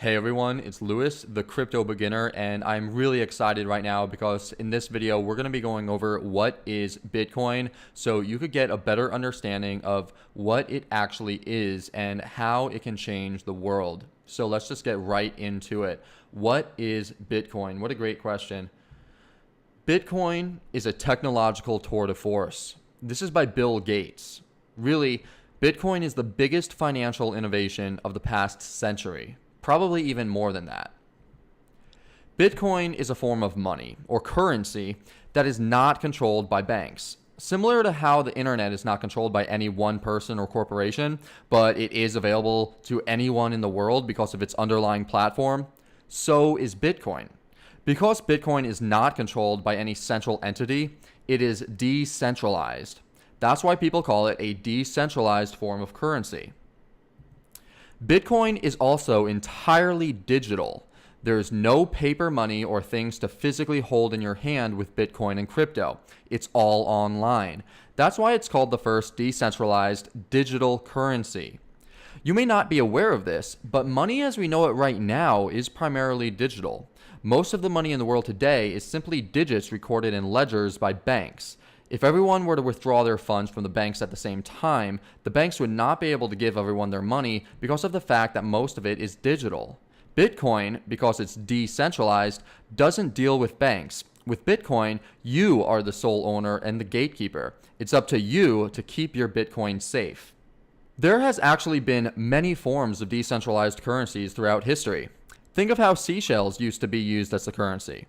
Hey everyone, it's Lewis, the crypto beginner, and I'm really excited right now because in this video, we're going to be going over what is Bitcoin so you could get a better understanding of what it actually is and how it can change the world. So let's just get right into it. What is Bitcoin? What a great question. Bitcoin is a technological tour de force. This is by Bill Gates. Really, Bitcoin is the biggest financial innovation of the past century. Probably even more than that. Bitcoin is a form of money or currency that is not controlled by banks. Similar to how the internet is not controlled by any one person or corporation, but it is available to anyone in the world because of its underlying platform, so is Bitcoin. Because Bitcoin is not controlled by any central entity, it is decentralized. That's why people call it a decentralized form of currency. Bitcoin is also entirely digital. There's no paper money or things to physically hold in your hand with Bitcoin and crypto. It's all online. That's why it's called the first decentralized digital currency. You may not be aware of this, but money as we know it right now is primarily digital. Most of the money in the world today is simply digits recorded in ledgers by banks. If everyone were to withdraw their funds from the banks at the same time, the banks would not be able to give everyone their money because of the fact that most of it is digital. Bitcoin, because it's decentralized, doesn't deal with banks. With Bitcoin, you are the sole owner and the gatekeeper. It's up to you to keep your Bitcoin safe. There has actually been many forms of decentralized currencies throughout history. Think of how seashells used to be used as a currency.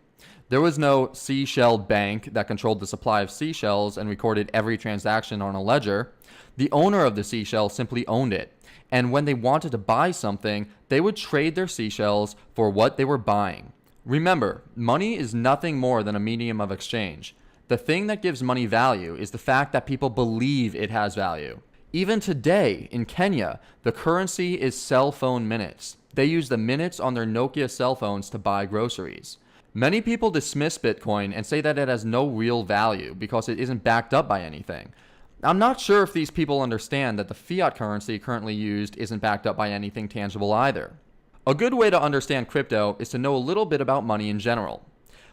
There was no seashell bank that controlled the supply of seashells and recorded every transaction on a ledger. The owner of the seashell simply owned it. And when they wanted to buy something, they would trade their seashells for what they were buying. Remember, money is nothing more than a medium of exchange. The thing that gives money value is the fact that people believe it has value. Even today, in Kenya, the currency is cell phone minutes. They use the minutes on their Nokia cell phones to buy groceries. Many people dismiss Bitcoin and say that it has no real value because it isn't backed up by anything. I'm not sure if these people understand that the fiat currency currently used isn't backed up by anything tangible either. A good way to understand crypto is to know a little bit about money in general.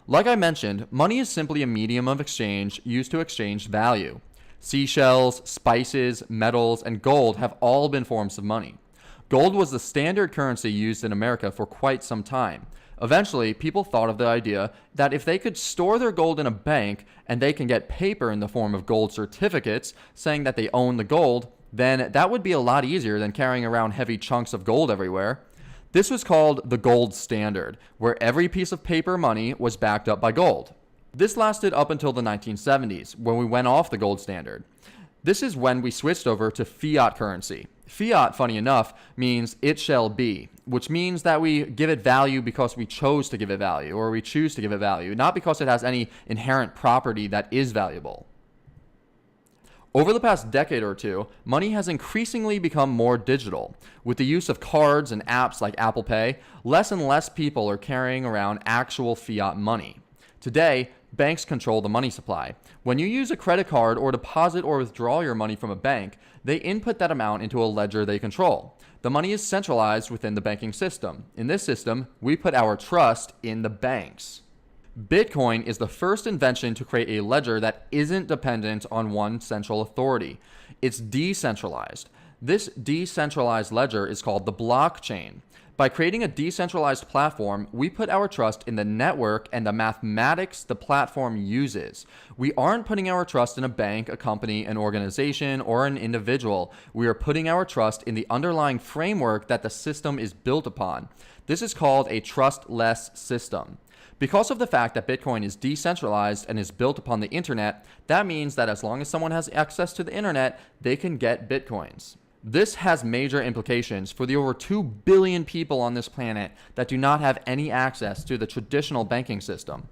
Like I mentioned, money is simply a medium of exchange used to exchange value. Seashells, spices, metals, and gold have all been forms of money. Gold was the standard currency used in America for quite some time. Eventually, people thought of the idea that if they could store their gold in a bank and they can get paper in the form of gold certificates saying that they own the gold, then that would be a lot easier than carrying around heavy chunks of gold everywhere. This was called the gold standard, where every piece of paper money was backed up by gold. This lasted up until the 1970s, when we went off the gold standard. This is when we switched over to fiat currency. Fiat, funny enough, means it shall be, which means that we give it value because we chose to give it value, or we choose to give it value, not because it has any inherent property that is valuable. Over the past decade or two, money has increasingly become more digital. With the use of cards and apps like Apple Pay, less and less people are carrying around actual fiat money. Today, banks control the money supply. When you use a credit card or deposit or withdraw your money from a bank, they input that amount into a ledger they control. The money is centralized within the banking system. In this system, we put our trust in the banks. Bitcoin is the first invention to create a ledger that isn't dependent on one central authority. It's decentralized. This decentralized ledger is called the blockchain. By creating a decentralized platform, we put our trust in the network and the mathematics the platform uses. We aren't putting our trust in a bank, a company, an organization, or an individual. We are putting our trust in the underlying framework that the system is built upon. This is called a trustless system. Because of the fact that Bitcoin is decentralized and is built upon the internet, that means that as long as someone has access to the internet, they can get Bitcoins. This has major implications for the over 2 billion people on this planet that do not have any access to the traditional banking system.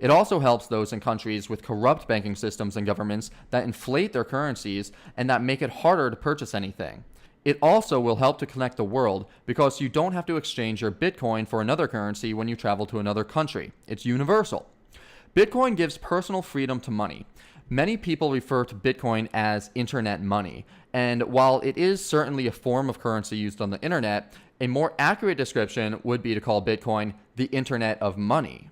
It also helps those in countries with corrupt banking systems and governments that inflate their currencies and that make it harder to purchase anything. It also will help to connect the world because you don't have to exchange your Bitcoin for another currency when you travel to another country. It's universal. Bitcoin gives personal freedom to money. Many people refer to Bitcoin as internet money, and while it is certainly a form of currency used on the internet, A more accurate description would be to call Bitcoin the Internet of Money.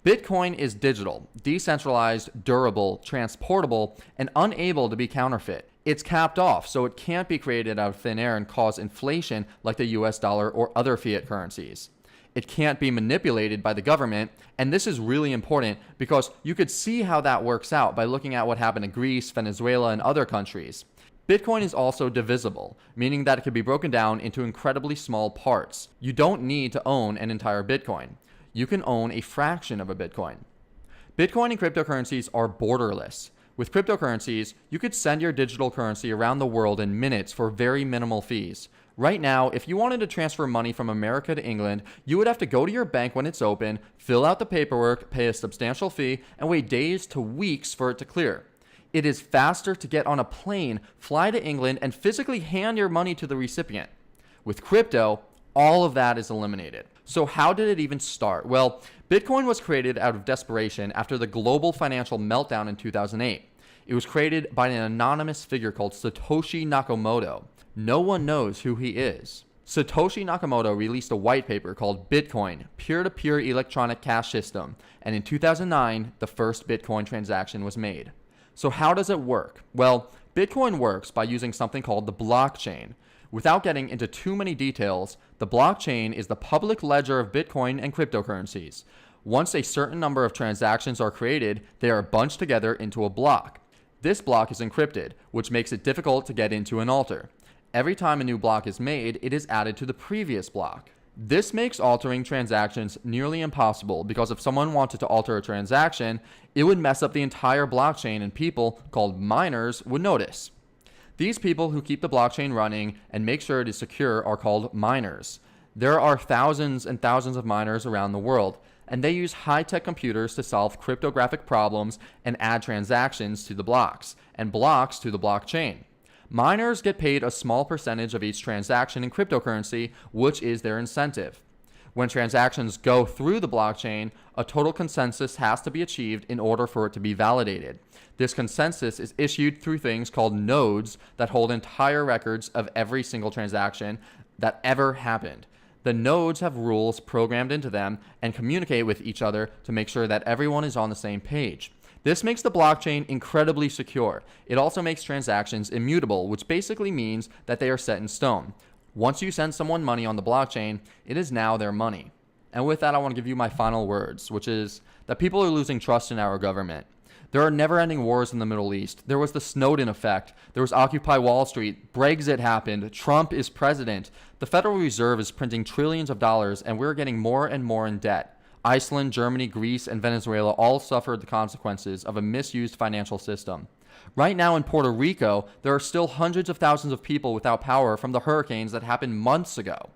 Bitcoin is digital, decentralized, durable, transportable, and unable to be counterfeit. It's capped off, so it can't be created out of thin air and cause inflation like the US dollar or other fiat currencies. It can't be manipulated by the government, and this is really important because you could see how that works out by looking at what happened in Greece, Venezuela, and other countries. Bitcoin is also divisible, meaning that it can be broken down into incredibly small parts. You don't need to own an entire Bitcoin. You can own a fraction of a Bitcoin. Bitcoin and cryptocurrencies are borderless. With cryptocurrencies, you could send your digital currency around the world in minutes for very minimal fees. Right now, if you wanted to transfer money from America to England, you would have to go to your bank when it's open, fill out the paperwork, pay a substantial fee, and wait days to weeks for it to clear. It is faster to get on a plane, fly to England, and physically hand your money to the recipient. With crypto, all of that is eliminated. So how did it even start? Well, Bitcoin was created out of desperation after the global financial meltdown in 2008. It was created by an anonymous figure called Satoshi Nakamoto. No one knows who he is. Satoshi Nakamoto released a white paper called Bitcoin, Peer-to-Peer Electronic Cash System, and in 2009, the first Bitcoin transaction was made. So how does it work? Well, Bitcoin works by using something called the blockchain. Without getting into too many details, the blockchain is the public ledger of Bitcoin and cryptocurrencies. Once a certain number of transactions are created, they are bunched together into a block. This block is encrypted, which makes it difficult to get into and alter. Every time a new block is made, it is added to the previous block. This makes altering transactions nearly impossible because if someone wanted to alter a transaction, it would mess up the entire blockchain and people, called miners, would notice. These people who keep the blockchain running and make sure it is secure are called miners. There are thousands and thousands of miners around the world, and they use high-tech computers to solve cryptographic problems and add transactions to the blocks, and blocks to the blockchain. Miners get paid a small percentage of each transaction in cryptocurrency, which is their incentive. When transactions go through the blockchain, a total consensus has to be achieved in order for it to be validated. This consensus is issued through things called nodes that hold entire records of every single transaction that ever happened. The nodes have rules programmed into them and communicate with each other to make sure that everyone is on the same page. This makes the blockchain incredibly secure. It also makes transactions immutable, which basically means that they are set in stone. Once you send someone money on the blockchain, it is now their money. And with that, I want to give you my final words, which is that people are losing trust in our government. There are never-ending wars in the Middle East. There was the Snowden effect. There was Occupy Wall Street. Brexit happened. Trump is president. The Federal Reserve is printing trillions of dollars, and we're getting more and more in debt. Iceland, Germany, Greece, and Venezuela all suffered the consequences of a misused financial system. Right now in Puerto Rico, there are still hundreds of thousands of people without power from the hurricanes that happened months ago.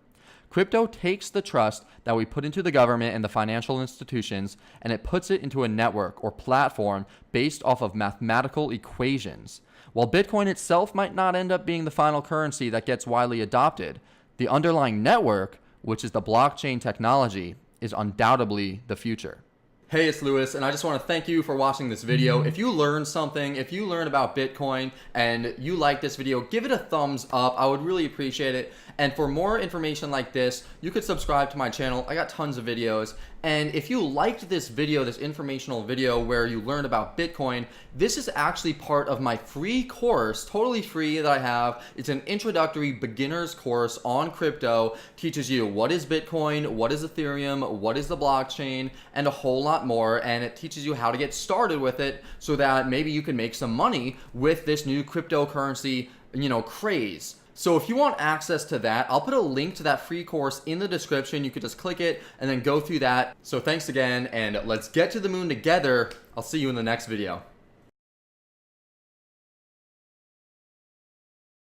Crypto takes the trust that we put into the government and the financial institutions, and it puts it into a network or platform based off of mathematical equations. While Bitcoin itself might not end up being the final currency that gets widely adopted, the underlying network, which is the blockchain technology, is undoubtedly the future. Hey, it's Lewis, and I just want to thank you for watching this video. If you learned something, if you learned about Bitcoin and you like this video, give it a thumbs up. I would really appreciate it. And for more information like this, you could subscribe to my channel. I got tons of videos. And if you liked this video, this informational video where you learned about Bitcoin, this is actually part of my free course, totally free, that I have. It's an introductory beginner's course on crypto. Teaches you what is Bitcoin, what is Ethereum, what is the blockchain, and a whole lot more. And it teaches you how to get started with it so that maybe you can make some money with this new cryptocurrency, craze. So if you want access to that, I'll put a link to that free course in the description. You could just click it and then go through that. So thanks again, and let's get to the moon together. I'll see you in the next video.